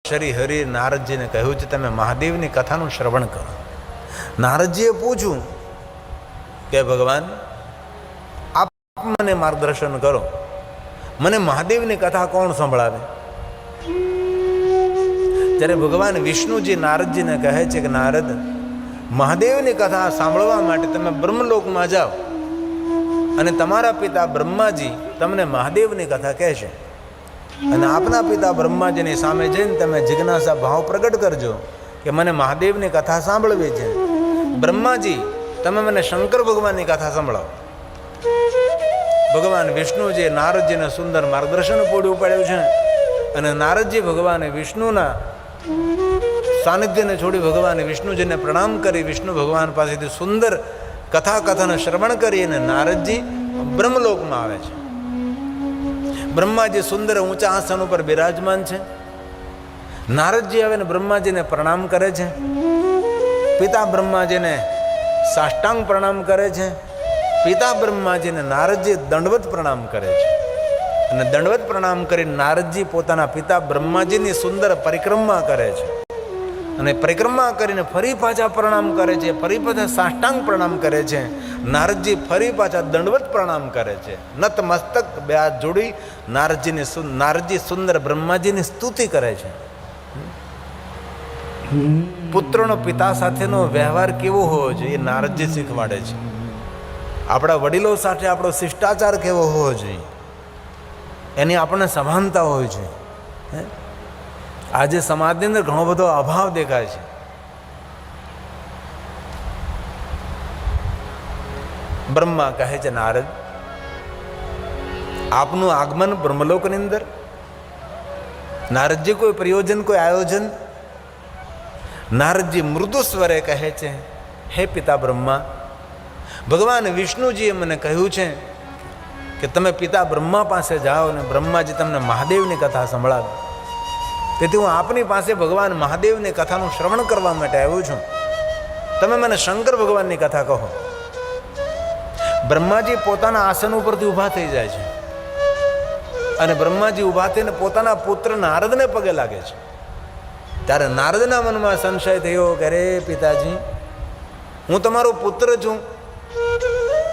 શ્રી હરિ નારદજીને કહ્યું છે તમે મહાદેવની કથાનું શ્રવણ કરો. નારદજીએ પૂછ્યું કે ભગવાન આપ મને માર્ગદર્શન કરો, મને મહાદેવની કથા કોણ સંભળાવે? ત્યારે ભગવાન વિષ્ણુજી નારદજીને કહે છે કે નારદ, મહાદેવની કથા સાંભળવા માટે તમે બ્રહ્મલોકમાં જાઓ અને તમારા પિતા બ્રહ્માજી તમને મહાદેવની કથા કહેશે અને આપના પિતા બ્રહ્માજીની સામે જઈને તમે જિજ્ઞાસા ભાવ પ્રગટ કરજો કે મને મહાદેવની કથા સાંભળવી છે. બ્રહ્માજી તમે મને શંકર ભગવાનની કથા સંભળાવો. ભગવાન વિષ્ણુજીએ નારદજીને સુંદર માર્ગદર્શન પૂરું પાડ્યું છે અને નારદજી ભગવાન વિષ્ણુના સાનિધ્યને છોડી ભગવાન વિષ્ણુજીને પ્રણામ કરી વિષ્ણુ ભગવાન પાસેથી સુંદર કથા કથન શ્રવણ કરી અને નારદજી બ્રહ્મલોકમાં આવે છે. બ્રહ્માજી સુંદર ઊંચા આસન ઉપર બિરાજમાન છે. નારદજી આવીને બ્રહ્માજીને પ્રણામ કરે છે. પિતા બ્રહ્માજીને સાષ્ટાંગ પ્રણામ કરે છે. પિતા બ્રહ્માજીને નારદજી દંડવત પ્રણામ કરે છે અને દંડવત પ્રણામ કરી નારદજી પોતાના પિતા બ્રહ્માજીની સુંદર પરિક્રમા કરે છે અને પરિક્રમા કરીને ફરી પાછા પ્રણામ કરે છે, ફરી પાછા સાષ્ટાંગ પ્રણામ કરે છે. નારદજી ફરી પાછા દંડવત પ્રણામ કરે છે. નત મસ્તક બે હાથ જોડી નારદજી સુંદર બ્રહ્માજીની સ્તુતિ કરે છે. પુત્રનો પિતા સાથેનો વ્યવહાર કેવો હોવો જોઈએ એ નારદજી શીખવાડે છે. આપણા વડીલો સાથે આપણો શિષ્ટાચાર કેવો હોવો જોઈએ એની આપણને સભાનતા હોય છે. આજે સમાજની અંદર ઘણો બધો અભાવ દેખાય છે. બ્રહ્મા કહે છે નારદ, આપનું આગમન બ્રહ્મલોકની અંદર, નારદજી કોઈ પ્રયોજન, કોઈ આયોજન? નારદજી મૃદુ સ્વરે કહે છે, હે પિતા બ્રહ્મા, ભગવાન વિષ્ણુજીએ મને કહ્યું છે કે તમે પિતા બ્રહ્મા પાસે જાઓ અને બ્રહ્માજી તમને મહાદેવની કથા સંભળાવે. તેથી હું આપની પાસે ભગવાન મહાદેવની કથાનું શ્રવણ કરવા માટે આવ્યો છું. તમે મને શંકર ભગવાનની કથા કહો. બ્રહ્માજી પોતાના આસન ઉપરથી ઊભા થઈ જાય છે અને બ્રહ્માજી ઊભા થઈને પોતાના પુત્ર નારદને પગે લાગે છે. ત્યારે નારદના મનમાં સંશય થયો કે અરે પિતાજી, હું તમારો પુત્ર છું,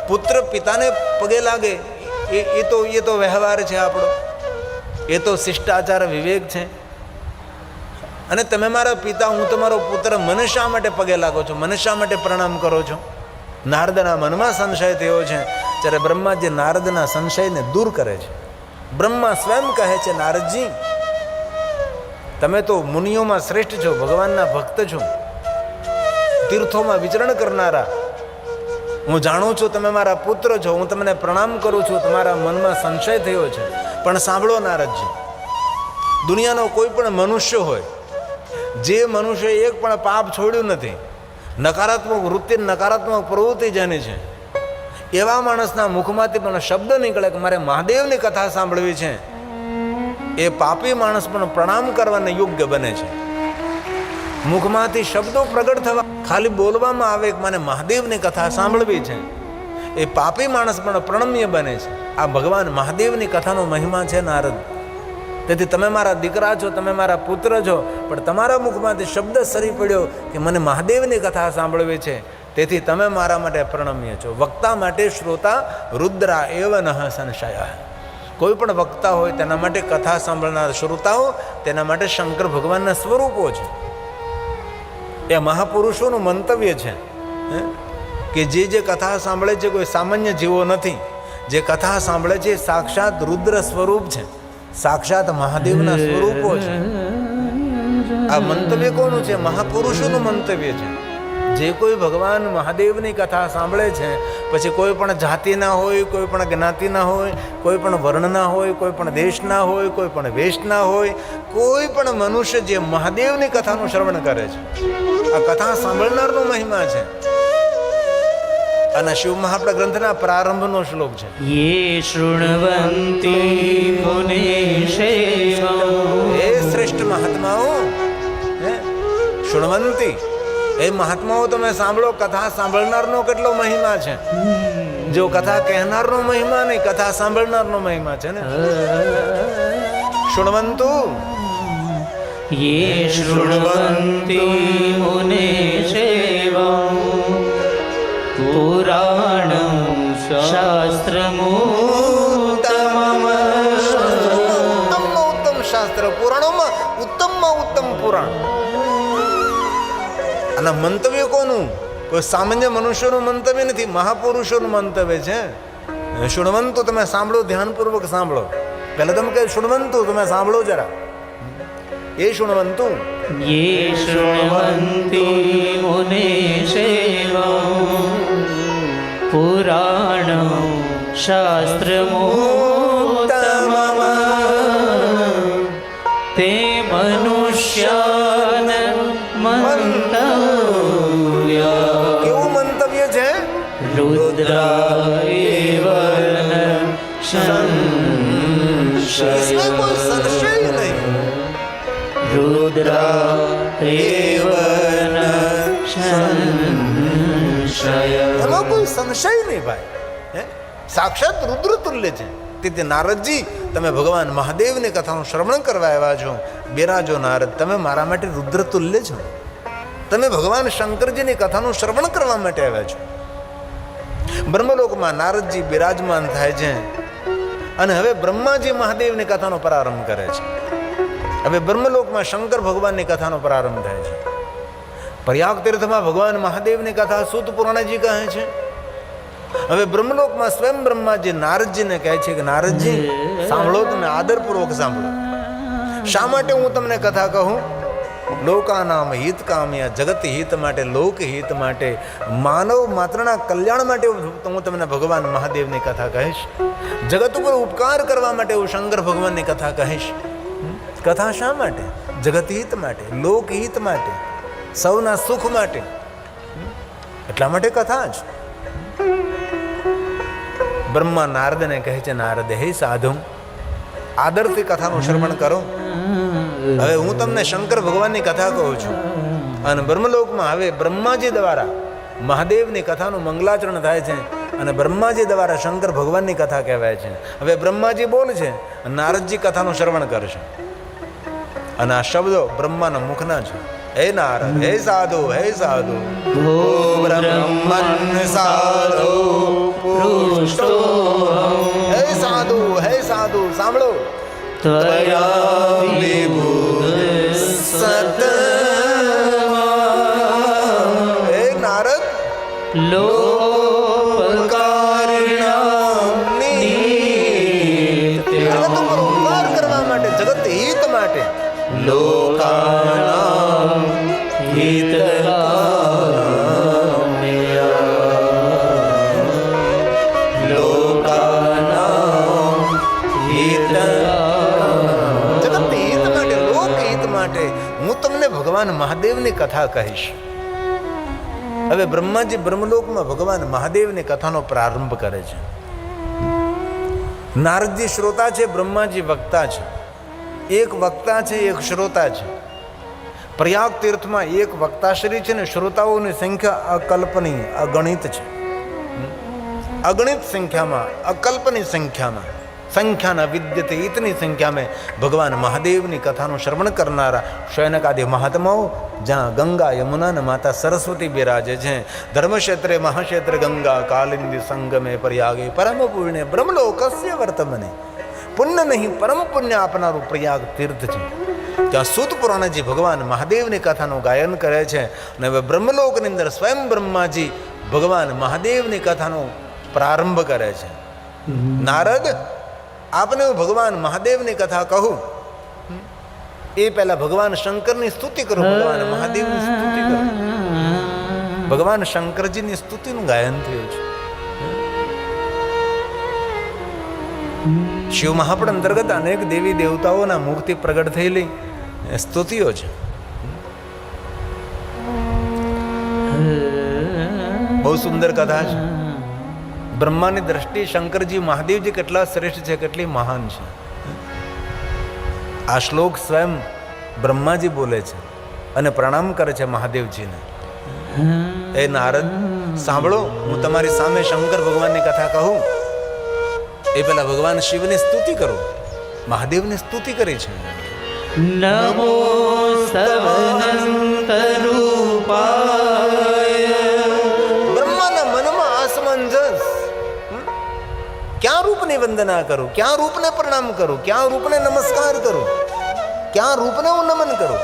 પુત્ર પિતાને પગે લાગે એ તો વ્યવહાર છે આપણો, એ તો શિષ્ટાચાર વિવેક છે. અને તમે મારા પિતા, હું તમારો પુત્ર, મને શા માટે પગે લાગો છો, મને શા માટે પ્રણામ કરો છો? નારદના મનમાં સંશય થયો છે. ત્યારે બ્રહ્માજી નારદના સંશયને દૂર કરે છે. બ્રહ્મા સ્વયં કહે છે, નારદજી, તમે તો મુનિઓમાં શ્રેષ્ઠ છો, ભગવાનના ભક્ત છો, તીર્થોમાં વિચરણ કરનારા. હું જાણું છું તમે મારા પુત્ર છો, હું તમને પ્રણામ કરું છું, તમારા મનમાં સંશય થયો છે. પણ સાંભળો નારદજી, દુનિયાનો કોઈ પણ મનુષ્ય હોય, જે મનુષ્ય એક પણ પાપ છોડ્યું નથી, નકારાત્મક વૃત્તિ, નકારાત્મક પ્રવૃત્તિ જેની છે, એવા માણસના મુખમાંથી પણ શબ્દ નીકળે કે મારે મહાદેવની કથા સાંભળવી છે, એ પાપી માણસ પણ પ્રણામ કરવાને યોગ્ય બને છે. મુખમાંથી શબ્દો પ્રગટ થવા, ખાલી બોલવામાં આવે કે મને મહાદેવની કથા સાંભળવી છે, એ પાપી માણસ પણ પ્રણમ્ય બને છે. આ ભગવાન મહાદેવની કથાનો મહિમા છે નારદ. તેથી તમે મારા દીકરા છો, તમે મારા પુત્ર છો, પણ તમારા મુખમાંથી શબ્દ સરી પડ્યો કે મને મહાદેવની કથા સાંભળવી છે, તેથી તમે મારા માટે પ્રણમ્ય છો. વક્તા માટે શ્રોતા રુદ્રા એવ નઃ સંશય. કોઈ પણ વક્તા હોય તેના માટે કથા સાંભળનાર શ્રોતાઓ, તેના માટે શંકર ભગવાનના સ્વરૂપો છે. એ મહાપુરુષોનું મંતવ્ય છે કે જે કથા સાંભળે છે કોઈ સામાન્ય જીવો નથી. જે કથા સાંભળે છે સાક્ષાત રુદ્ર સ્વરૂપ છે, સાક્ષાત મહાદેવના સ્વરૂપો છે. આ મંતવ્ય કોનું છે? મહાપુરુષોનું મંતવ્ય છે. જે કોઈ ભગવાન મહાદેવની કથા સાંભળે છે, પછી કોઈ પણ જાતિના હોય, કોઈ પણ જ્ઞાતિના હોય, કોઈ પણ વર્ણના હોય, કોઈ પણ દેશના હોય, કોઈ પણ વેશના હોય, કોઈ પણ મનુષ્ય જે મહાદેવની કથાનું શ્રવણ કરે છે, આ કથા સાંભળનારનો મહિમા છે. અને શિવ મહાપ્રદ ગ્રંથના પ્રારંભનો શ્લોક છે, યે શૃણવંતી મુનિશ્રેષ્ઠ. હે શ્રેષ્ઠ મહાત્માઓ, શૃણવંતી, એ મહાત્માઓ તમે સાંભળો. કથા સાંભળનારનો કેટલો મહિમા છે. જો કથા કહેનારનો મહિમા નહીં, કથા સાંભળનારનો મહિમા છે ને. શૃણવંતુ, ये शृण्वन्ति मुनिसेवं पुराणं शास्त्रमुत्तमम् ઉત્તમ શાસ્ત્ર, પુરાણોમાં ઉત્તમમાં ઉત્તમ પુરાણ. અને મંતવ્ય કોનું? કોઈ સામાન્ય મનુષ્યનું મંતવ્ય નથી, મહાપુરુષોનું મંતવ્ય છે. શુણવંતુ, તમે સાંભળો, ધ્યાનપૂર્વક સાંભળો. પહેલા તમે કહે શુણવંતુ, તમે સાંભળો જરા. એ શુણવંતુ ये शृण्वन्ति मुनिसेवं पुराणं शास्त्रमुत्तमम् ते मनुष्यान् मंतव्या કેવું મંતવ્ય છે? रुद्रायेव न इसमें કોઈ संशय સંશય નહીં. रुद्रायेव न संशय એમાં કોઈ સંશય નહીં ભાઈ. હે? સાક્ષાત રુદ્ર તુલ્ય છે. તેથી નારદજી, તમે ભગવાન મહાદેવની કથાનું શ્રવણ કરવા આવ્યા છો. બિરાજો નારદ, તમે મારા માટે રુદ્ર તુલ્ય છો. તમે ભગવાન શંકરજીની કથાનું શ્રવણ કરવા માટે આવ્યા છો. બ્રહ્મલોકમાં નારદજી બિરાજમાન થાય છે અને હવે બ્રહ્માજી મહાદેવની કથાનો પ્રારંભ કરે છે. હવે બ્રહ્મલોકમાં શંકર ભગવાનની કથાનો પ્રારંભ થાય છે. પ્રયાગ તીર્થમાં ભગવાન મહાદેવની કથા સૂત પુરાણજી કહે છે. હવે બ્રહ્મલોકમાં સ્વયં બ્રહ્માજી નારદજીને કહે છે કે નારદજી સાંભળો, તમે આદરપૂર્વક સાંભળો. શા માટે હું તમને કથા કહું? લોકાનામ હિત કામ્યા, જગત હિત માટે, લોક હિત માટે, માનવ માત્રના કલ્યાણ માટે હું તમને ભગવાન મહાદેવની કથા કહીશ. જગત ઉપર ઉપકાર કરવા માટે હું શંકર ભગવાનની કથા કહીશ. કથા શા માટે? જગત હિત માટે, લોક હિત માટે, સૌના સુખ માટે. એટલા માટે કથા જ. બ્રહ્મા નારદને કહે છે, નારદ હે સાધુ, આદરથી કથાનું શ્રવણ કરો. હવે હું તમને શંકર ભગવાનની કથા કહું છું. અને બ્રહ્મલોકમાં હવે બ્રહ્માજી દ્વારા મહાદેવની કથાનું મંગલાચરણ થાય છે અને બ્રહ્માજી દ્વારા શંકર ભગવાનની કથા કહેવાય છે. હવે બ્રહ્માજી બોલે છે, નારદજી કથાનું શ્રવણ કરશે. અને આ શબ્દો બ્રહ્માના મુખના છે. હે નારદ, હે સાધુ, હે સાધુ, भो ब्रह्मन् साधो पृष्टो હે સાધુ, હે સાધુ, સાંભળો. त्वया विभुः સત હે નારદ, लोपकारिणां જગત ઉપર ઉપકાર કરવા માટે, જગત હિત માટે, लोकानां हितकाम्या लोकानां हितकाम्या જગત હિત માટે, લોક હિત માટે હું તમને ભગવાન મહાદેવની કથા કહીશ. હવે બ્રહ્માજી બ્રહ્મલોકમાં ભગવાન મહાદેવની કથાનો પ્રારંભ કરે છે. નારદજી શ્રોતા છે, બ્રહ્માજી વક્તા છે. એક વક્તા છે, એક શ્રોતા છે. પ્રયાગ તીર્થમાં એક વક્તાશ્રી છે ને શ્રોતાઓની સંખ્યા અકલ્પનીય, અગણિત છે. અગણિત સંખ્યામાં, અકલ્પની સંખ્યામાં, સંખ્યાના વિદ્યતે ઇતની સંખ્યામાં ભગવાન મહાદેવની કથાનું શ્રવણ કરનારા શયનકાદિ મહાત્માઓ, જ્યાં ગંગા યમુના અને માતા સરસ્વતી બિરાજે છે. ધર્મક્ષેત્રે મહાક્ષેત્ર ગંગા કાલિંદી સંગમે પ્રયાગે પરમ પુણ્ય બ્રહ્મલોકસ્ય વર્તમને. પુણ્ય નહીં, પરમ પુણ્ય આપનારું પ્રયાગ તીર્થ છે. ત્યાં સૂત પુરાણજી ભગવાન મહાદેવની કથાનું ગાયન કરે છે. અને હવે બ્રહ્મલોકની અંદર સ્વયં બ્રહ્માજી ભગવાન મહાદેવની કથાનો પ્રારંભ કરે છે. નારદ, આપને હું ભગવાન મહાદેવની કથા કહું એ પહેલા ભગવાન શંકરની સ્તુતિ કરું, ભગવાન મહાદેવની સ્તુતિ કરું. ભગવાન શંકરજીની સ્તુતિનું ગાયન થયું છે. શિવ મહાપડ અંતર્ગત અનેક દેવી દેવતાઓના મુખથી પ્રગટ થયેલી સ્તુતિઓ છે. બહુ સુંદર કથા છે. બ્રહ્માની દ્રષ્ટિ શંકરજી મહાદેવજી કેટલા શ્રેષ્ઠ છે, કેટલી મહાન છે. આ શ્લોક સ્વયં બ્રહ્માજી બોલે છે અને પ્રણામ કરે છે મહાદેવજીને. એ નારદ, સાંભળો, હું તમારી સામે શંકર ભગવાનની કથા કહું એ પહેલા ભગવાન શિવની સ્તુતિ કરો. મહાદેવની સ્તુતિ કરી છે. નમો સવનંતરૂપાય. બ્રહ્માના મનમાં અસમંજસ. ક્યાં રૂપની વંદના કરું, ક્યાં રૂપને પ્રણામ કરું, ક્યાં રૂપને નમસ્કાર કરું, ક્યાં રૂપને હું નમન કરું.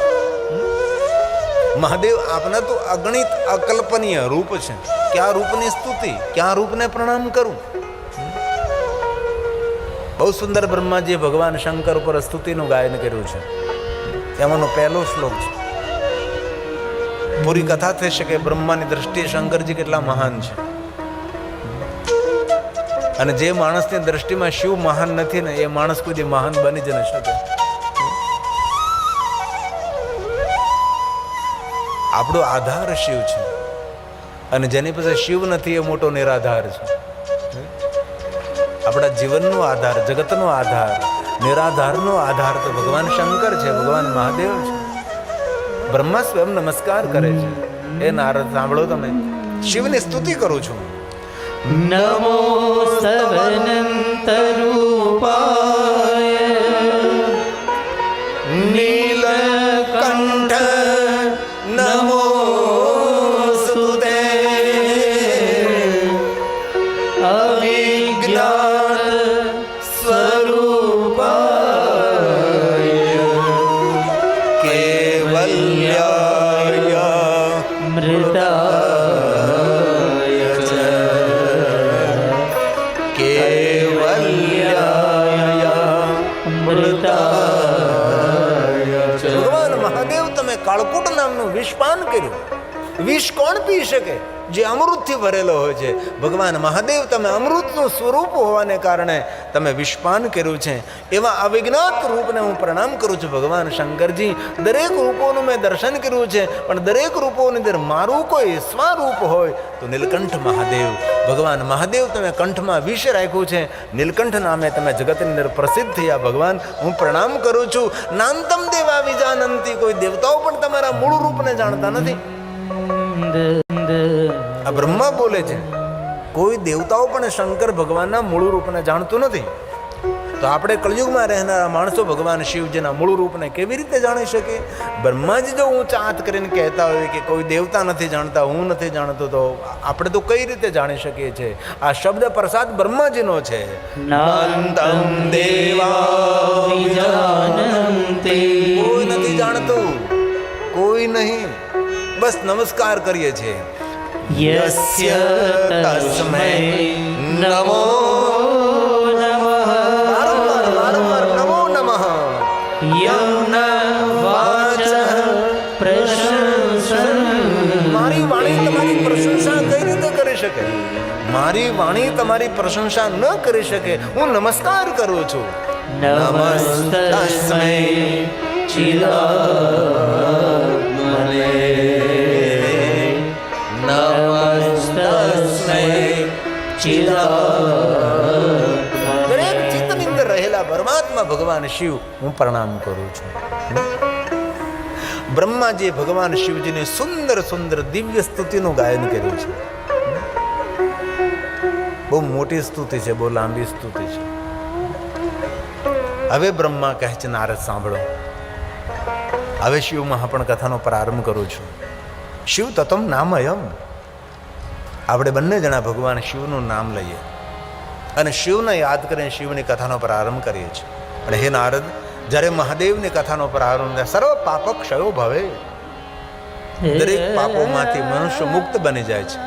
મહાદેવ આપના તો અગણિત અકલ્પનીય રૂપ છે. ક્યાં રૂપની સ્તુતિ, ક્યાં રૂપને પ્રણામ કરું. બહુ સુંદર બ્રહ્માજીએ ભગવાન શંકર ઉપર સ્તુતિનું ગાયન કર્યું છે. એમાંનો પહેલો શ્લોક છે. પૂરી કથા થઈ શકે બ્રહ્માની દ્રષ્ટિએ શંકરજી કેટલા મહાન છે. અને જે માણસની દ્રષ્ટિમાં શિવ મહાન નથી ને એ માણસ કોઈ દી મહાન બની જ ન શકે. આપણો આધાર શિવ છે અને જેની પાસે શિવ નથી એ મોટો નિરાધાર છે. આપણા જીવનનો આધાર, જગતનો આધાર, નિરાધારનો આધાર તો ભગવાન શંકર છે, ભગવાન મહાદેવ છે. બ્રહ્મા સ્વયં નમસ્કાર કરે છે. એ નારદ સાંભળો, તમે શિવની સ્તુતિ કરું છું. નમો સવનંતરૂપાય નીલકંઠ નમોસ્તુતે અવિજ્ઞાત સ્વરૂપાય કેવલ્યાય મૃતાય ચ કેવલ્યાય મૃતાય ચ. ભગવાન મહાદેવ તમે કાળકૂટ નામનું વિષપાન કર્યું. વિષ કોણ પી શકે? જે અમૃતથી ભરેલો હોય છે. ભગવાન મહાદેવ તમે અમૃતનું સ્વરૂપ હોવાને કારણે તમે વિષપાન કર્યું છે. એવા અવિજ્ઞાત રૂપને હું પ્રણામ કરું છું. ભગવાન શંકરજી, દરેક રૂપોનું મેં દર્શન કર્યું છે, પણ દરેક રૂપોની અંદર મારું કોઈ સ્વરૂપ હોય તો નીલકંઠ મહાદેવ. ભગવાન મહાદેવ તમે કંઠમાં વિષ રાખ્યું છે. નીલકંઠ નામે તમે જગતની અંદર પ્રસિદ્ધ થયા. ભગવાન હું પ્રણામ કરું છું. નાંતમ દેવા વિજાનંતી. કોઈ દેવતાઓ પણ તમારા મૂળ રૂપને જાણતા નથી. આ બ્રહ્મા બોલે છે. કોઈ દેવતાઓ પણ શંકર ભગવાનના મૂળ રૂપને જાણતું નથી. તો આપણે કળયુગમાં રહેનારા માણસો ભગવાન શિવજીના મૂળ રૂપને કેવી રીતે જાણી શકે? બ્રહ્માજી જો ઊંચા હાથ કરીને કહેતા હોય કે કોઈ દેવતા નથી જાણતા, હું નથી જાણતો, તો આપણે તો કઈ રીતે જાણી શકીએ છીએ? આ શબ્દ પ્રસાદ બ્રહ્માજીનો છે. નાંતમ દેવા વિજાનંતિ. કોઈ નથી જાણતું, કોઈ નહીં. બસ નમસ્કાર કરીએ છીએ. યસ્ય તસ્મૈ નમો નમઃ. વારંવાર નમો નમઃ. યં ન વાચઃ પ્રશંસન. મારી વાણી તમારી પ્રશંસા કઈ રીતે કરી શકે? મારી વાણી તમારી પ્રશંસા ન કરી શકે. હું નમસ્કાર કરું છું. નમસ્તસ્મૈ ચિદાત્મને. નમસ્તસ્મૈ ચિદાત્મને. દરેક ચિત્તની અંદર રહેલા પરમાત્મા ભગવાન શિવ હું પ્રણામ કરું છું. બ્રહ્માજીએ ભગવાન શિવજીની સુંદર સુંદર દિવ્ય સ્તુતિનું ગાયન કર્યું છે. બહુ મોટી સ્તુતિ છે, બહુ લાંબી સ્તુતિ છે. હવે બ્રહ્મા કહે છે, નારદ સાંભળો. હવે શિવ મહાપણ કથાનો પ્રારંભ કરું છું. શિવ તત્મ નામયમ. આપણે બંને જણા ભગવાન શિવનું નામ લઈએ અને શિવને યાદ કરીને શિવની કથાનો પ્રારંભ કરીએ છીએ. અને હે નારદ, જ્યારે મહાદેવની કથાનો પ્રારંભ થાય, સર્વ પાપ ક્ષયો ભવે. દરેક પાપોમાંથી મનુષ્ય મુક્ત બની જાય છે.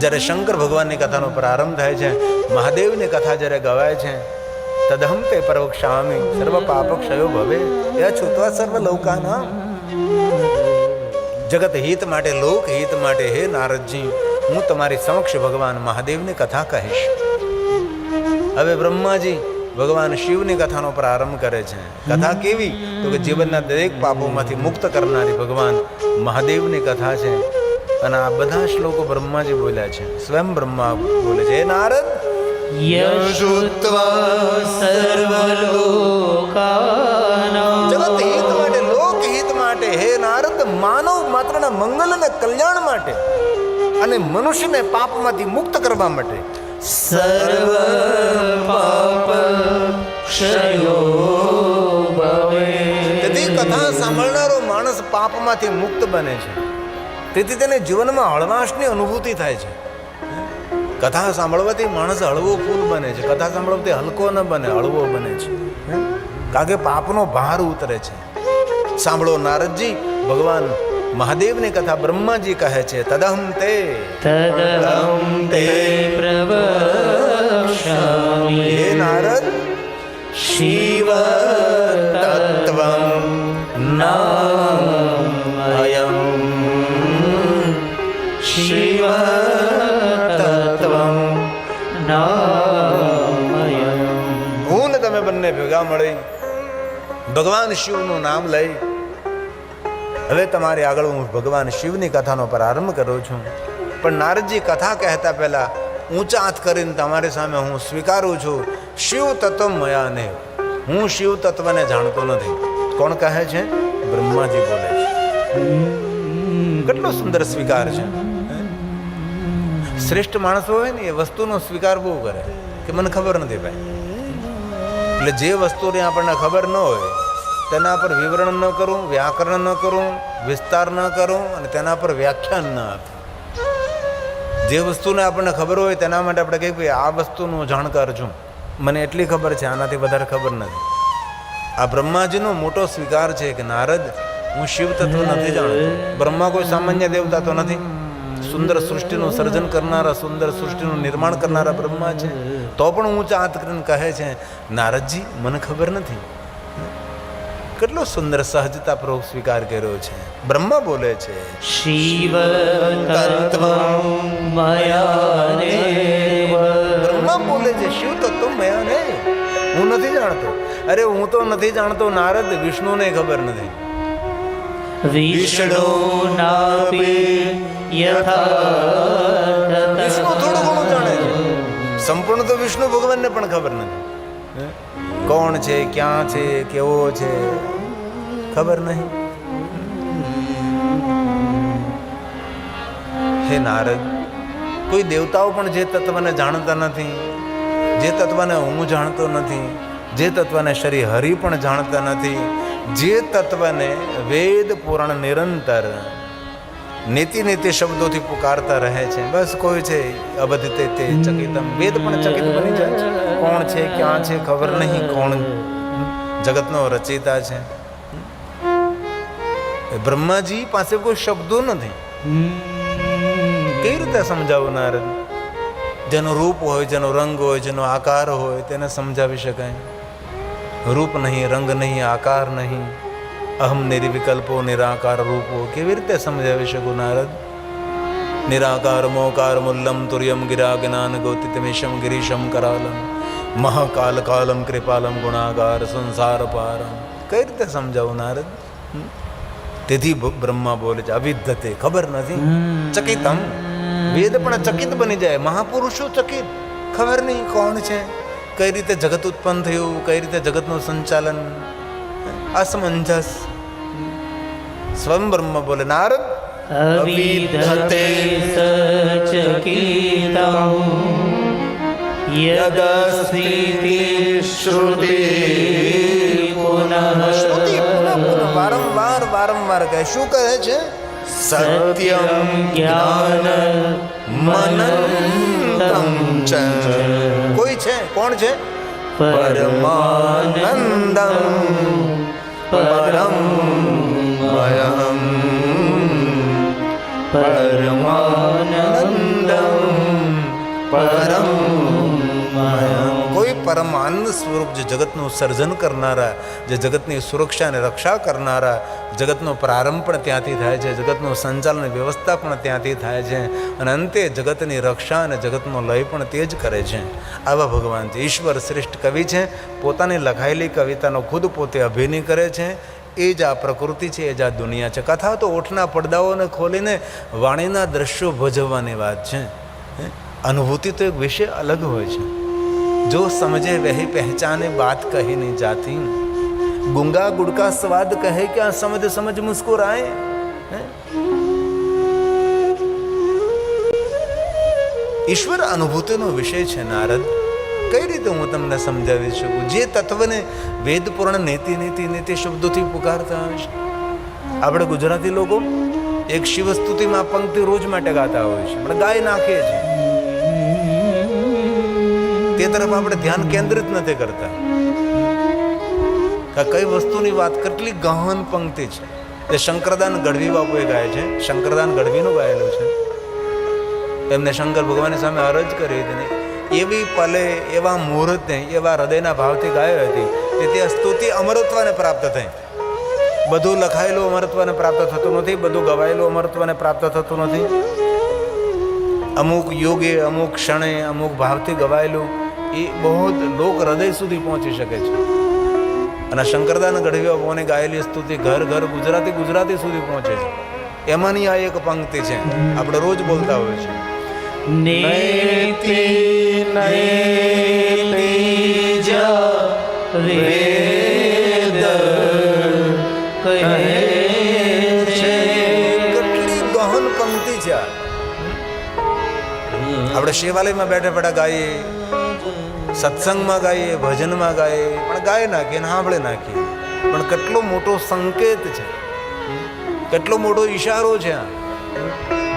જ્યારે શંકર ભગવાનની કથાનો પ્રારંભ થાય છે, મહાદેવની કથા જ્યારે ગવાય છે, તદહમ તે પ્રવક્ષ્યામિ સર્વ પાપ ક્ષયો ભવે એ છૂટવા સર્વ લોકાના. જગત હિત માટે, લોક હિત માટે હે નારદજી, હું તમારી સમક્ષ ભગવાન મહાદેવની કથા કહીશ. હવે બ્રહ્માજી ભગવાન શિવની કથાનો પ્રારંભ કરે છે. કથા કેવી? તો કે જીવનના દરેક પાપોમાંથી મુક્ત કરનારી ભગવાન મહાદેવની કથા છે. અને આ બધા શ્લોકો બ્રહ્માજી બોલ્યા છે, સ્વયં બ્રહ્મા બોલે છે. હે નારદ, યશુત્વા સર્વલોકાનાં. જગત હિત માટે, લોક હિત માટે હે નારદ, માનવ માત્રના મંગલ અને કલ્યાણ માટે અને મનુષ્યને પાપમાંથી મુક્ત કરવા માટે સર્વ પાપ ક્ષયો ભવે. તેથી કથા સાંભળનારો માણસ પાપમાંથી મુક્ત બને છે, તેથી તેને જીવનમાં હળવાશની અનુભૂતિ થાય છે. કથા સાંભળવાથી માણસ હળવો ફૂલ બને છે. કથા સાંભળવાથી હલકો ન બને, હળવો બને છે, કારણ કે પાપનો ભાર ઉતરે છે. સાંભળો નારદજી, ભગવાન મહાદેવની કથા બ્રહ્માજી કહે છે, તદહમ તે પ્રવક્ષ્યામિ હે નારદ, શિવ તત્વં નામયં શિવ તત્વં નામયં. હું ને તમે બંને ભેગા મળી ભગવાન શિવનું નામ લઈ. હવે તમારી આગળ હું ભગવાન શિવની કથાનો પ્રારંભ કરું છું. પણ નારદજી કથા કહેતા પહેલા ઊંચા હાથ કરીને તમારી સામે હું સ્વીકારું છું, શિવ તત્વ મયા ને, હું શિવ તત્વને જાણતો નથી. કોણ કહે છે? બ્રહ્માજી બોલે છે. કેટલો સુંદર સ્વીકાર છે. શ્રેષ્ઠ માણસો હોય ને એ વસ્તુનો સ્વીકાર બહુ કરે કે મને ખબર નથી ભાઈ. એટલે જે વસ્તુની આપણને ખબર ન હોય તેના પર વિવરણ ન કરું, વ્યાકરણ ન કરું, વિસ્તાર ન કરું અને તેના પર વ્યાખ્યાન ન આપું. જે વસ્તુને આપણને ખબર હોય તેના માટે આપણે કહીએ ભાઈ આ વસ્તુનો જાણકાર છું, મને એટલી ખબર છે, આનાથી વધારે ખબર નથી. આ બ્રહ્માજીનો મોટો સ્વીકાર છે કે નારદ, હું શિવ તત્વ નથી જાણતો. બ્રહ્મા કોઈ સામાન્ય દેવતા તો નથી. સુંદર સૃષ્ટિનું સર્જન કરનારા, સુંદર સૃષ્ટિનું નિર્માણ કરનારા બ્રહ્મા છે. તો પણ ઊંચા હાથ કરીને કહે છે, નારદજી મને ખબર નથી. કેટલો સુંદર સહજતાપૂર્વક સ્વીકાર કર્યો છે. બ્રહ્મા બોલે છે, શિવ તત્વં મયાનેવ. બ્રહ્મા બોલે છે, શિવ તત્વ મયા ને, હું નથી જાણતો. અરે હું તો નથી જાણતો નારદ, વિષ્ણુને ખબર નથી. વિષ્ણુ નાપી યથા વિષ્ણુ થોડું ઘણું જાણે છે, સંપૂર્ણ તો વિષ્ણુ ભગવાનને પણ ખબર નથી. કોણ છે, ક્યાં છે, કેવો છે, ખબર નહીં. હે નારદ, કોઈ દેવતાઓ પણ જે તત્વને જાણતા નથી, જે તત્વને હું જાણતો નથી, જે તત્વને શ્રી હરિ પણ જાણતા નથી, જે તત્વને વેદ પુરાણ નિરંતર નીતિ નીતિ શબ્દોથી પુકારતા રહે છે, બસ કોઈ છે અબધતે તે ચકિતમ, વેદ પણ ચકિત બની જાય છે. કોણ છે, ક્યાં છે, ખબર નહીં. કોણ જગતનો રચયિતા છે? બ્રહ્માજી પાસે કોઈ શબ્દો નથી. કઈ રીતે સમજાવું નારદ? જેનું રૂપ હોય, જેનો રંગ હોય, જેનો આકાર હોય તેને સમજાવી શકાય. રૂપ નહીં, રંગ નહીં, આકાર નહીં, અહમ નિર્વિકલ્પો નિરાકાર રૂપો કેવી રીતે સમજાવી શકું નારદ? નિરાકાર મોકાર મુલ્લમ તુર્યમ ગિરા જ્ઞાન ગોતિતમેશમ ગિરીશમ કરાલમ મહાકાલ કાલમ કૃપાલમ ગુણાગાર સંસાર પારમ. કઈ રીતે સમજાવું નારદ? તેથી બ્રહ્મા બોલે છે, અવિદ્યતે, ખબર નથી. ચકિતમ, વેદ પણ ચકિત બની જાય. મહાપુરુષો ચકિત, ખબર નહીં કોણ છે, કઈ રીતે જગત ઉત્પન્ન થયું, કઈ રીતે જગતનું સંચાલન, અસમંજસ. સ્વયં બ્રહ્મ બોલે, નારદ અવિદ્યતે સચકિતં યદસ્તિ શ્રુતિ પુનઃ. શ્રુતિ પુનઃ વારંવાર વારંવાર કહે. શું કહે છે? સત્યમ જ્ઞાન મનંતમ ચ. કોઈ છે, કોણ છે? પરમાનંદમ પરમ મયમ પરમાનંદમ પરમ મયમ. કોઈ પરમ આનંદ સ્વરૂપ, જે જગતનું સર્જન કરનારા, જે જગતની સુરક્ષા અને રક્ષા કરનારા, જગતનો પ્રારંભ પણ ત્યાંથી થાય છે, જગતનું સંચાલન વ્યવસ્થા પણ ત્યાંથી થાય છે, અને અંતે જગતની રક્ષા અને જગતનો લય પણ તે જ કરે છે. આવા ભગવાન છે. ઈશ્વર શ્રેષ્ઠ કવિ છે. પોતાની લખાયેલી કવિતાનો ખુદ પોતે અભિનય કરે છે. એ જ આ પ્રકૃતિ છે, એ જ આ દુનિયા છે. કથા તો ઓઠના પડદાઓને ખોલીને વાણીના દ્રશ્યો ભજવવાની વાત છે. અનુભૂતિ તો એક વિષય અલગ હોય છે. જો સમજે વહી પહેચાને બાત કહી નહીં જાતી, ગુંગા ગુડકા સ્વાદ કહે ક્યાં સમજ સમજ મુસ્કુરાए. ઈશ્વર અનુભૂતિનો વિષય છે નારદ. કઈ રીતે હું તમને સમજાવી શકું? જે તત્વને વેદ પુરાણ નેતિ નેતિ નેતિ શબ્દોથી પુકારતા હોય છે. આપણે ગુજરાતી લોકો એક શિવ સ્તુતિમાં પંક્તિ રોજ માટે ગાતા હોય છે, આપણે ગાઈ નાખીએ છીએ. તે તરફ આપણે ધ્યાન કેન્દ્રિત નથી કરતા કે કઈ વસ્તુની વાત, કેટલી ગહન પંક્તિ છે. તે શંકરદાન ગઢવી બાપુએ ગાય છે, શંકરદાન ગઢવીનું ગાયેલું છે. એમને શંકર ભગવાનની સામે અરજ કરી હતી, એવી પલે, એવા મુહૂર્તે, એવા હૃદયના ભાવથી ગાયો હતી કે તે સ્તુતિ અમરત્વને પ્રાપ્ત થઈ. બધું લખાયેલું અમરત્વને પ્રાપ્ત થતું નથી, બધું ગવાયેલું અમરત્વને પ્રાપ્ત થતું નથી. અમુક યોગે, અમુક ક્ષણે, અમુક ભાવથી ગવાયેલું એ બહુ લોક હૃદય સુધી પહોંચી શકે છે. અને શંકરદાન ગઢવી બાપુની ગાયેલી સ્તુતિ ઘર ઘર, ગુજરાતી ગુજરાતી સુધી પહોંચે છે. એમાંની આ એક પંક્તિ છે, આપણે રોજ બોલતા હોય છે. નેતિ નેતિ જા વેદ કહે છે. કેટલી ગહન પંક્તિ છે આ. આપણે શિવાલયમાં બેઠા બેઠા ગાઈએ, સત્સંગમાં ગાઈએ, ભજનમાં ગાઈએ, પણ ગાઈ નાખીએ ને સાંભળે નાખીએ. પણ કેટલો મોટો સંકેત છે, કેટલો મોટો ઈશારો છે આ.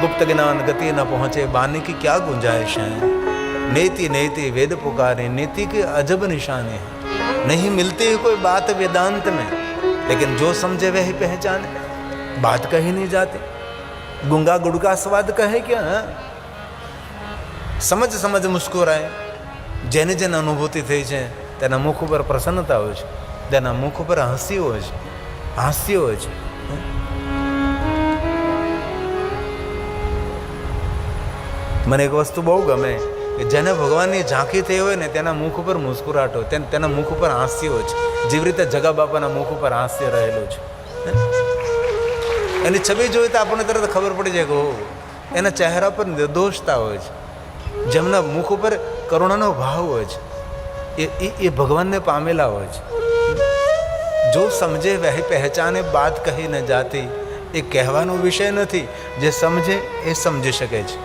गुप्त ज्ञान गति न पहुंचे बानी की क्या गुंजाइश है. नेति नेति वेद पुकारे, नीति के अजब निशाने हैं. नहीं मिलती है कोई बात वेदांत में, लेकिन जो समझे वह ही पहचाने. बात कही नहीं जाती. गुंगा गुड़ का स्वाद कहे क्या? समझ समझ मुस्कुराए. જેને જેને અનુભૂતિ થઈ છે તેના મુખ ઉપર પ્રસન્નતા હોય છે, તેના મુખ ઉપર હાસ્ય હોય છે, હાસ્ય હોય છે. મને એક વસ્તુ બહુ ગમે કે જેને ભગવાનની ઝાંખી થઈ હોય ને તેના મુખ ઉપર મુસ્કુરાટ હોય, તેના મુખ ઉપર હાસ્ય હોય છે. જેવી રીતે જગા બાપાના મુખ ઉપર હાસ્ય રહેલું છે. એની છબી જોઈ તો આપણને તરત ખબર પડી જાય કે એના ચહેરા પર નિર્દોષતા હોય છે, જેમના મુખ ઉપર કરુણાનો ભાવ હોય છે, એ ભગવાનને પામેલા હોય છે. જો સમજે વહી પહેચાને, બાત કહી ન જાતી. એ કહેવાનો વિષય નથી, જે સમજે એ સમજી શકે છે.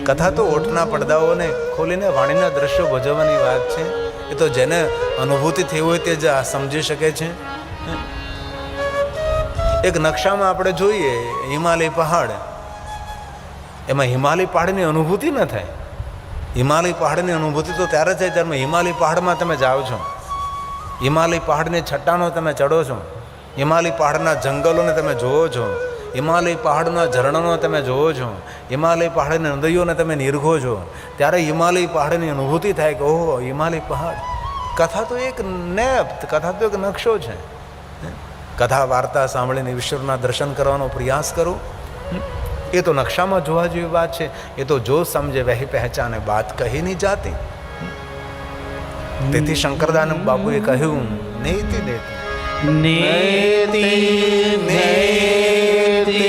કથા તો ઓઠના પડદાઓને ખોલીને વાણીના દ્રશ્યો ભજવવાની વાત છે. એ તો જેને અનુભૂતિ થઈ હોય તે જ આ સમજી શકે છે. એક નકશામાં આપણે જોઈએ હિમાલય પહાડ, એમાં હિમાલય પહાડની અનુભૂતિ ન થાય. હિમાલય પહાડની અનુભૂતિ તો ત્યારે થાય જ્યારે હિમાલય પહાડમાં તમે જાઓ છો, હિમાલય પહાડની છટ્ટાનો તમે ચડો છો, હિમાલય પહાડના જંગલોને તમે જોવો છો, હિમાલય પહાડના ઝરણાનો તમે જોવો છો, હિમાલય પહાડની નદીઓને તમે નિરખો છો, ત્યારે હિમાલય પહાડની અનુભૂતિ થાય કે ઓહો હિમાલય પહાડ. કથા તો એક નેપ, કથા તો એક નકશો છે. કથા વાર્તા સાંભળીને ઈશ્વરના દર્શન કરવાનો પ્રયાસ કરો, એ તો નકશામાં જોવા જેવી વાત છે. એ તો જો સમજે વહી પહેચાને, બાત કહી નહીં જાતી. તેથી શંકરદાન બાપુએ કહ્યું નેતિ નેતિ નેતિ નેતિ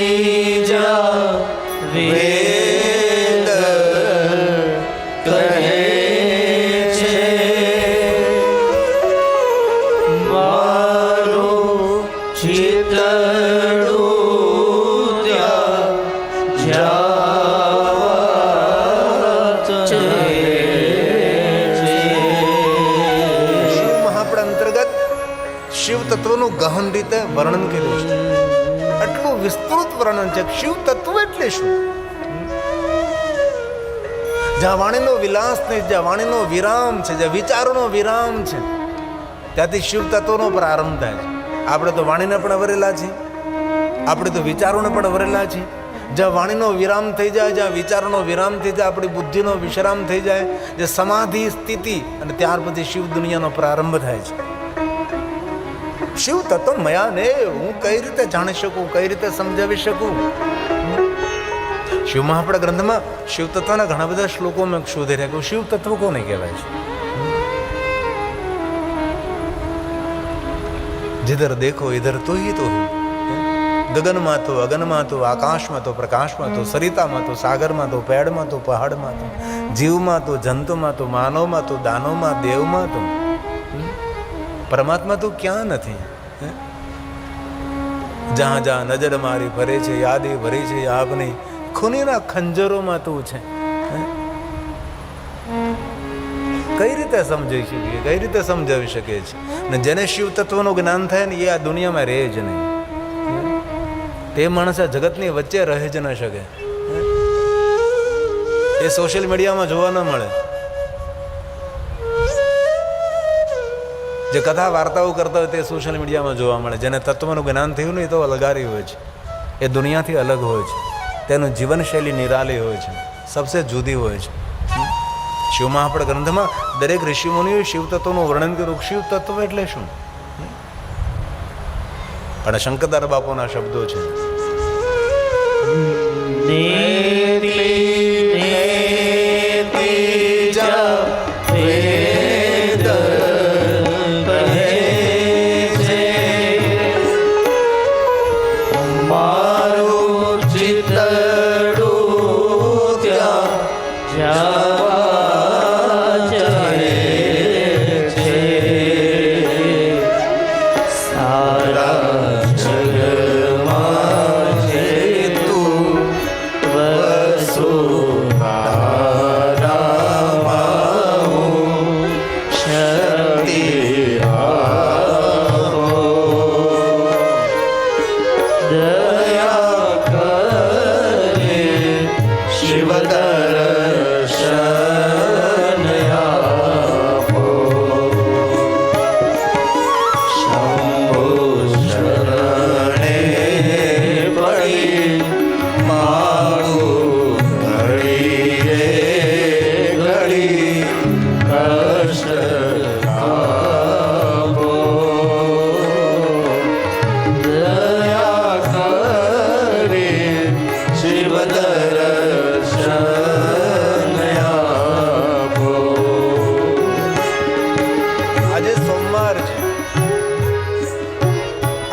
જા વેદ કહે છે. મારું ચિતડું ત્યાં જાવત છે. શિવ મહાપુરાણ અંતર્ગત શિવ તત્વનું ગહન રીતે વર્ણન કર્યું છે. એટલું વિસ્તૃત વર્ણન છે. શિવ તત્વ એટલે શું? જ્યાં વાણીનો વિલાસ નહીં, જ્યાં વાણીનો વિરામ છે, જ્યાં વિચારોનો વિરામ છે, ત્યાંથી શિવ તત્વનો પ્રારંભ થાય છે. આપણે તો વાણીને પણ વરેલા છીએ, આપણે તો વિચારોને પણ વરેલા છીએ. જ્યાં વાણીનો વિરામ થઈ જાય, જ્યાં વિચારોનો વિરામ થઈ જાય, આપણી બુદ્ધિનો વિશ્રામ થઈ જાય, જે સમાધિ સ્થિતિ, અને ત્યાર પછી શિવ દુનિયાનો પ્રારંભ થાય છે. શિવ તત્વ મયા ને હું કઈ રીતે જાણી શકું, કઈ રીતે સમજાવી શકું? શિવ મહાપુરાણ ગ્રંથમાં શિવ તત્વના ઘણા બધા શ્લોકો મેં શોધી રહ્યા કે શિવ તત્વ કોને કહેવાય છે. जिधर देखो इधर तो ही तो है. ગગનમાં તો અગનમાં તો આકાશમાં તો પ્રકાશમાં તો સરિતામાં તો સાગરમાં તો પેડમાં તો પહાડમાં તો જીવમાં તો જંતુમાં તો માનવમાં તો દાનવમાં દેવમાં તો પરમાત્મા તો ક્યાં નથી. જ્યાં જ્યાં નજર મારી ફરે છે, યાદી ભરી છે આપની ખૂનીના ખંજરોમાં તું છે. કઈ રીતે સમજાવી શકીએ, કઈ રીતે સમજાવી શકીએ છીએ? ને જેને શિવ તત્વનું જ્ઞાન થાય ને એ આ દુનિયામાં રહે જ નહીં. તે માણસ આ જગતની વચ્ચે રહી જ ન શકે. એ સોશિયલ મીડિયામાં જોવા ન મળે. જે કથા વાર્તાઓ કરતા હોય તે સોશિયલ મીડિયામાં જોવા મળે. જેને તત્વનું જ્ઞાન થયું નહીં તો અલગારી હોય છે, એ દુનિયાથી અલગ હોય છે, તેનું જીવનશૈલી નિરાલી હોય છે, સબસે જુદી હોય છે. શિવ મહાપડ ગ્રંથમાં દરેક ઋષિમુનિઓએ શિવ તત્વનું વર્ણન કર્યું. શિવ તત્વ એટલે શું? પણ શંકરદાસ બાપુના શબ્દો છે.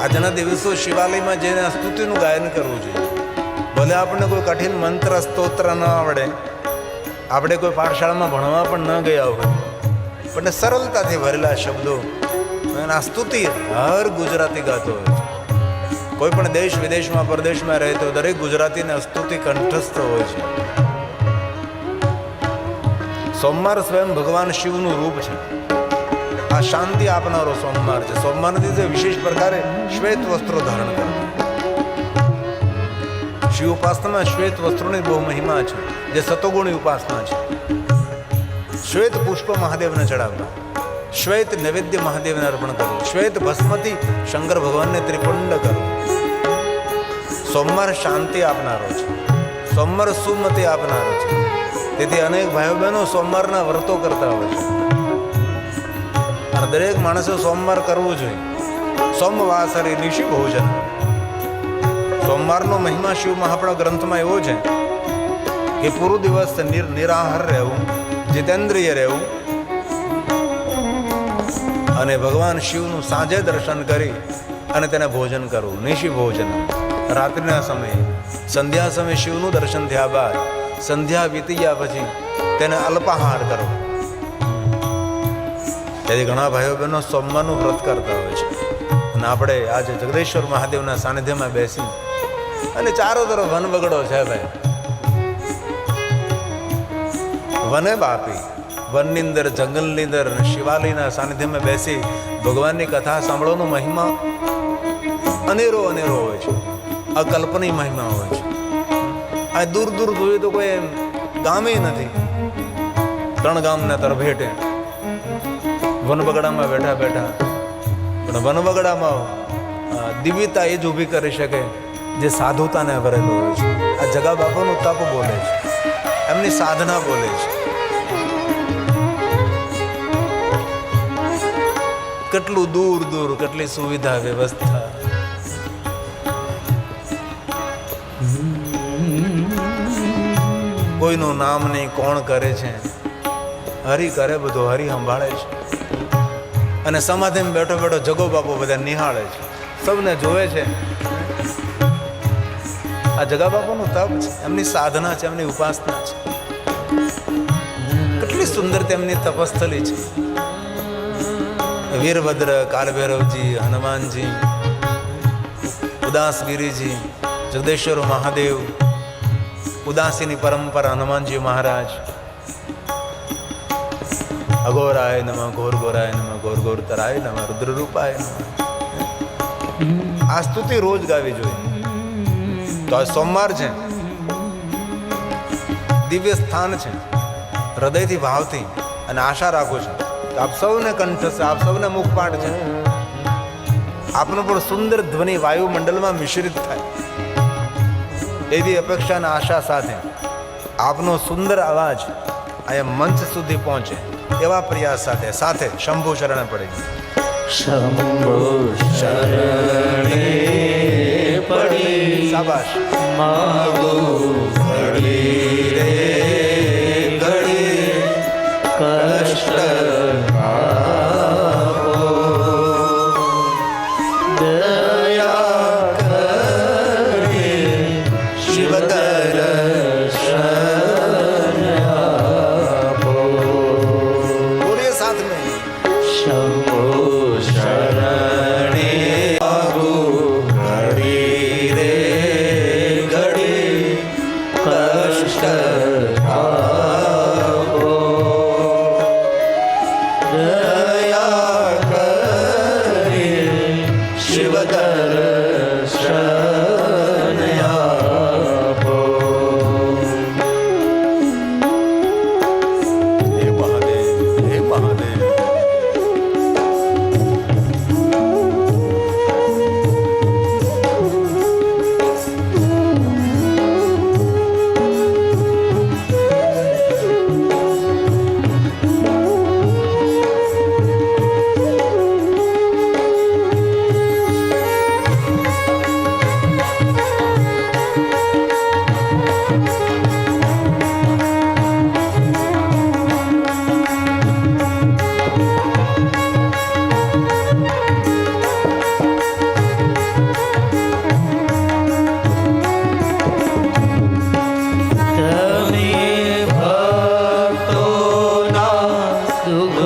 આજના દિવસો શિવાલયમાં જઈને સ્તુતિનું ગાયન કરવું જોઈએ. ભલે આપણને કોઈ કઠિન મંત્ર સ્તોત્ર ન આવડે, આપણે કોઈ પાઠશાળામાં ભણવા પણ ન ગયા હોય, પણ સરળતાથી ભરેલા શબ્દો અને આ સ્તુતિ હર ગુજરાતી ગાતો હોય છે. કોઈ પણ દેશ વિદેશમાં પરદેશમાં રહેતો દરેક ગુજરાતીને સ્તુતિ કંઠસ્થ હોય છે. સોમવાર સ્વયં ભગવાન શિવનું રૂપ છે. આ શાંતિ આપનારો સોમવાર છે. સોમવારના દિવસે વિશેષ પ્રકારે શ્વેત વસ્ત્રો ધારણ કરવું. શિવ ઉપાસનામાં શ્વેત વસ્ત્રોની બહુ મહિમા છે, જે સતોગુણી ઉપાસના છે. શ્વેત પુષ્પ મહાદેવને ચડાવવા, શ્વેત નૈવેદ્ય મહાદેવને અર્પણ કરવું, શ્વેત ભસ્મથી શંકર ભગવાનને ત્રિપુંડ કરવું. સોમવાર શાંતિ આપનારો છે, સોમવાર સુમતિ આપનારો છે. તેથી અનેક ભાઈઓ બહેનો સોમવારના વ્રતો કરતા હોય છે. અને દરેક માણસે સોમવાર કરવું જોઈએ. સોમવાસરે નિશી ભોજન. સોમવારનો મહિમા શિવ મહાપણા ગ્રંથમાં એવો છે કે પૂરો દિવસ નિરાહાર રહેવું, જીતેન્દ્રિય રહેવું અને ભગવાન શિવનું સાંજે દર્શન કરી અને તેને ભોજન કરવું. નિશી ભોજન. રાત્રિના સમયે સંધ્યા સમયે શિવનું દર્શન થયા બાદ સંધ્યા વીતી ગયા પછી તેને અલ્પાહાર કરવો. તેથી ઘણા ભાઈઓ બહેનો સોમવારનું વ્રત કરતા હોય છે. અને આપણે આજે જગદેશ્વર મહાદેવના સાનિધ્યમાં બેસી અને ચારો તરફ વન બગડો છે ભાઈ. વને બાપી વનની અંદર, જંગલની અંદર શિવાલયના સાનિધ્યમાં બેસી ભગવાનની કથા સાંભળવાનો મહિમા અનેરો અનેરો હોય છે. અકલ્પનીય મહિમા હોય છે. આ દૂર દૂર જોઈએ તો કોઈ ગામે નથી. 3 ગામના તરભેટે વનબગડામાં બેઠા બેઠા, પણ વનબગડામાં દિવ્યતા એ જ ઊભી કરી શકે જે સાધુતાને ભરેલો હોય છે. આ જગા બાપાનું તપ બોલે છે, એમની સાધના બોલે છે. કેટલું દૂર દૂર, કેટલી સુવિધા વ્યવસ્થા. કોઈનું નામ નહીં, કોણ કરે છે? હરિ કરે બધું, હરિ સંભાળે છે. અને સમાધિમાં બેઠો બેઠો જગો બાપુ બધા નિહાળે છે, સૌને જોવે છે. આ જગા બાપુનું તપ છે, એમની સાધના છે, એમની ઉપાસના છે. કેટલી સુંદર તેમની તપસ્થલી છે. વીરભદ્ર, કાલભૈરવજી, હનુમાનજી, ઉદાસગીરીજી, જગદેશ્વર મહાદેવ, ઉદાસીની પરંપરા હનુમાનજી મહારાજ, અઘોરાય નમઃ, ઘોર ઘોરાય નમઃ, ઘોર ઘોરતરાય નમઃ, રુદ્રરૂપાય નમઃ. આ સ્તુતિ રોજ ગાવી જોઈએ. તો આ સોમવાર છે, દિવ્ય સ્થાન છે. હૃદયથી ભાવથી અને આશા રાખું છું કે આપ સૌને કંઠસ્થ, આપ સૌને મુખપાઠ છે. આપનો પણ સુંદર ધ્વનિ વાયુમંડળમાં મિશ્રિત થાય એવી અપેક્ષા અને આશા સાથે આપનો સુંદર અવાજ અહીંયા મંચ સુધી પહોંચે એવા પ્રયાસ સાથે શંભુ શરણે પડી. શંભો શરણે પડી શાબાશ. માગો ઘડી રે ઘડી કષ્ટ આપો. દયા કરી શિવ દર્શન આપો. બોલીએ સાથ મેં. શંભો શરણે માગો ઘડી રે ઘડી કષ્ટ આપો. દયા કરી શિવ દર્શન આપો. હે મહાદેવ, હે મહાદેવ. તમે ભક્તોના દુઃખ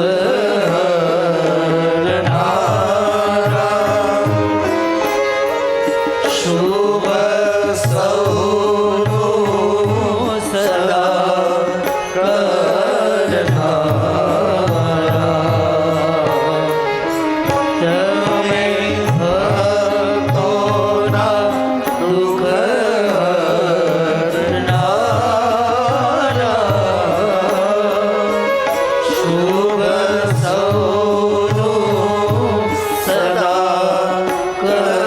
હરનારા, શુભ સૌનું સદા કરનારા. તમે ભક્તોના દુઃખ શુભ સૌનું સદા કરનારા.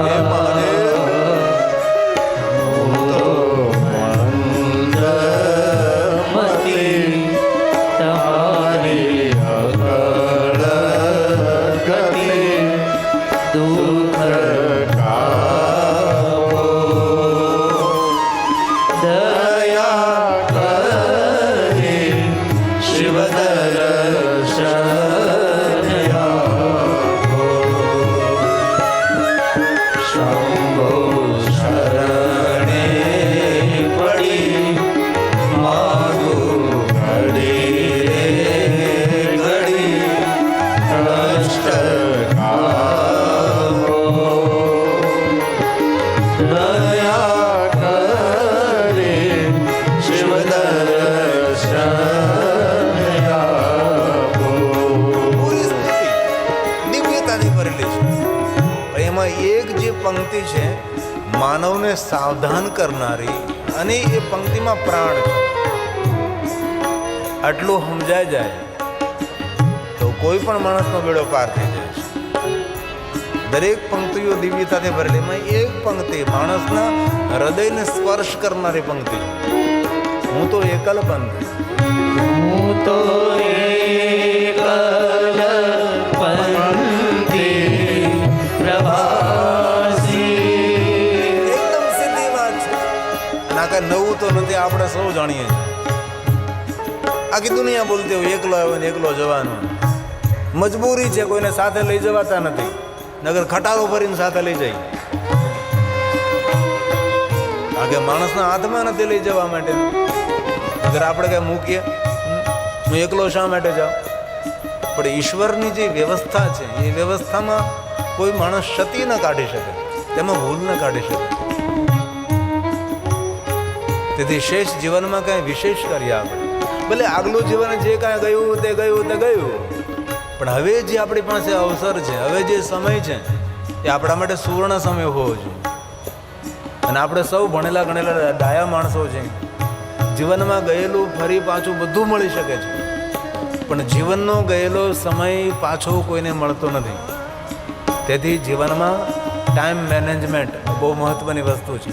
હે મહાદેવ. મંદમતી તમારી અકળ ગતિ દુઃખ કાપો. દયા કરી શિવ દર્શન આપો. શંભો શરણે પડી માગો ઘડી રે ઘડી કષ્ટ આપો. દયા કરી શિવ દર્શન આપો. પૂરી સ્તુતિ દિવ્યતાથી ભરેલી છે. પણ એમાં એક જે પંક્તિ છે માનવને સાવધાન કરનારી, અને એ પંક્તિમાં પ્રાણ છે. આટલું સમજાય જાય તો કોઈ પણ માણસનો બેડો પાર થઈ જાય છે. દરેક પંક્તિઓ દિવ્યતાથી ભરેલી. એમાં એક પંક્તિ માણસના હૃદયને સ્પર્શ કરનારી પંક્તિ છે. હું તો એકલ બંધ. હું તો એકલ પંથી પ્રવાસી. એકદમ સીધી વાત છે. અને આ કાંઈ નવું તો નથી, આપણે સૌ જાણીએ છીએ. આખી દુનિયા બોલતી હોય એકલો આવ્યો ને એકલો જવાનો. મજબૂરી છે, કોઈને સાથે લઈ જવાતા નથી. નગર ખટારો ભરીને સાથે લઈ જાય. આગે માણસના હાથમાં નથી લઈ જવા માટે. અગર આપણે કઈ મૂકીએ, હું એકલો શા માટે જાઉં? પણ ઈશ્વરની જે વ્યવસ્થા છે એ વ્યવસ્થામાં કોઈ માણસ ક્ષતિ ન કાઢી શકે, તેમાં ભૂલ ન કાઢી શકે. તેથી શેષ જીવનમાં કાંઈ વિશેષ કરીએ આપણે, ભલે આગલું જીવન જે કાંઈ ગયું તે પણ હવે જે આપણી પાસે અવસર છે, હવે જે સમય છે એ આપણા માટે સુવર્ણ સમય હોવો જોઈએ. અને આપણે સૌ ભણેલા ગણેલા ડાયા માણસો છે. જીવનમાં ગયેલું ફરી પાછું બધું મળી શકે છે, પણ જીવનનો ગયેલો સમય પાછો કોઈને મળતો નથી. તેથી જીવનમાં ટાઈમ મેનેજમેન્ટ બહુ મહત્ત્વની વસ્તુ છે.